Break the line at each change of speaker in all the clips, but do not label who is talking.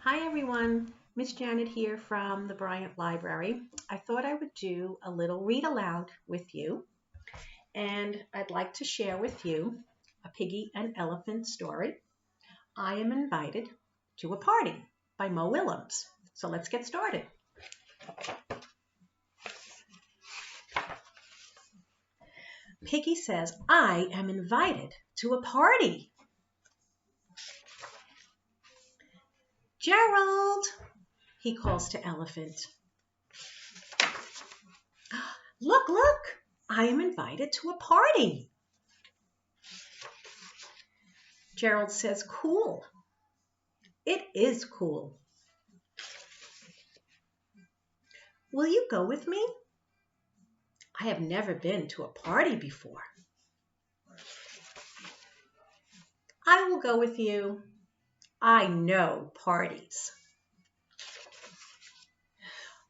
Hi everyone, Miss Janet here from the Bryant Library. I thought I would do a little read aloud with you, and I'd like to share with you a Piggy and Elephant story. I am invited to a party by Willems. So let's get started. Piggy says, I am invited to a party. Gerald, he calls to Elephant. Look, I am invited to a party. Gerald says, cool. It is cool. Will you go with me? I have never been to a party before. I will go with you. I know parties.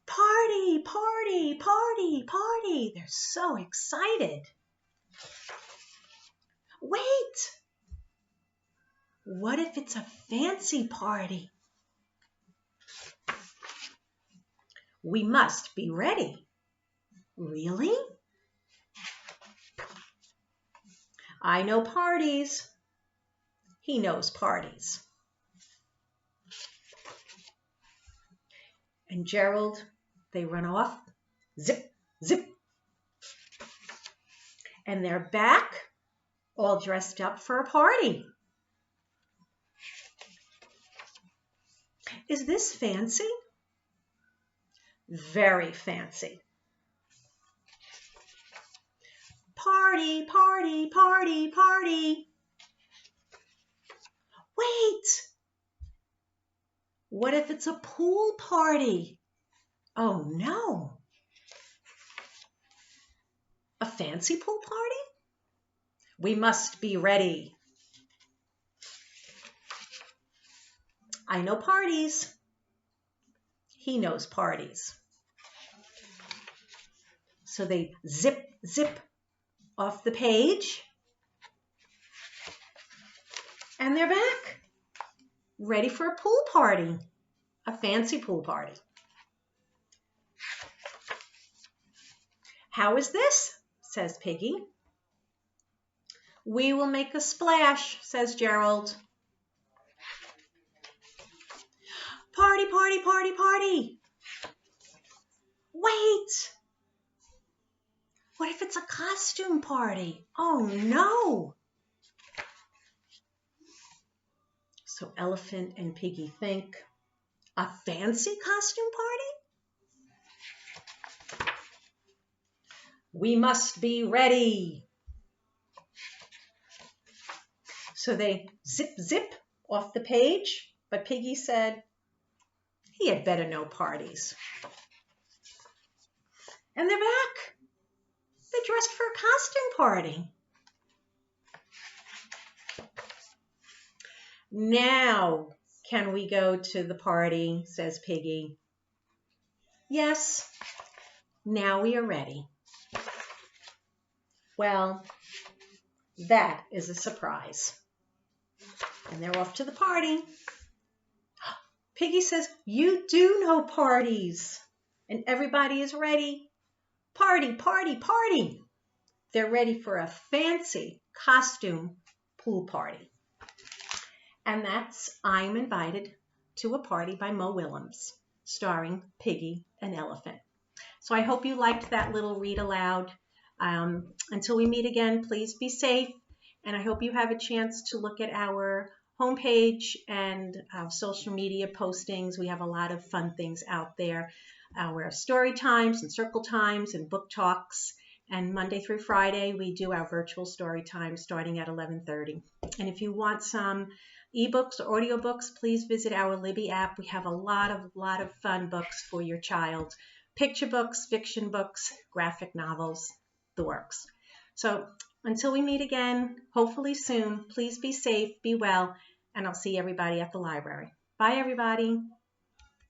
Party, party, party, party. They're so excited. Wait! What if it's a fancy party? We must be ready. Really? I know parties. He knows parties. And Gerald, they run off. Zip, zip. And they're back, all dressed up for a party. Is this fancy? Very fancy. Party, party, party, party. Wait! What if it's a pool party? Oh no! A fancy pool party? We must be ready. I know parties. He knows parties. So they zip, zip off the page. And they're back, ready for a pool party, a fancy pool party. How is this? Says Piggy. We will make a splash, says Gerald. Party, party, party, party. Wait! What if it's a costume party? Oh no! So Elephant and Piggy think, a fancy costume party? We must be ready. So they zip, zip off the page, but Piggy said he had better know parties. And they're back. They're dressed for a costume party. Now, can we go to the party, says Piggy. Yes, now we are ready. Well, that is a surprise. And they're off to the party. Piggy says, you do know parties. And everybody is ready. Party, party, party. They're ready for a fancy costume pool party. And that's I'm Invited to a Party by Willems, starring Piggy and Elephant. So I hope you liked that little read aloud. Until we meet again, please be safe. And I hope you have a chance to look at our homepage and our social media postings. We have a lot of fun things out there. Our story times and circle times and book talks. And Monday through Friday, we do our virtual story time starting at 11:30. And if you want some ebooks or audiobooks, please visit our Libby app. We have a lot of fun books for your child. Picture books, fiction books, graphic novels, the works. So until we meet again, hopefully soon, please be safe, be well, and I'll see everybody at the library. Bye, everybody.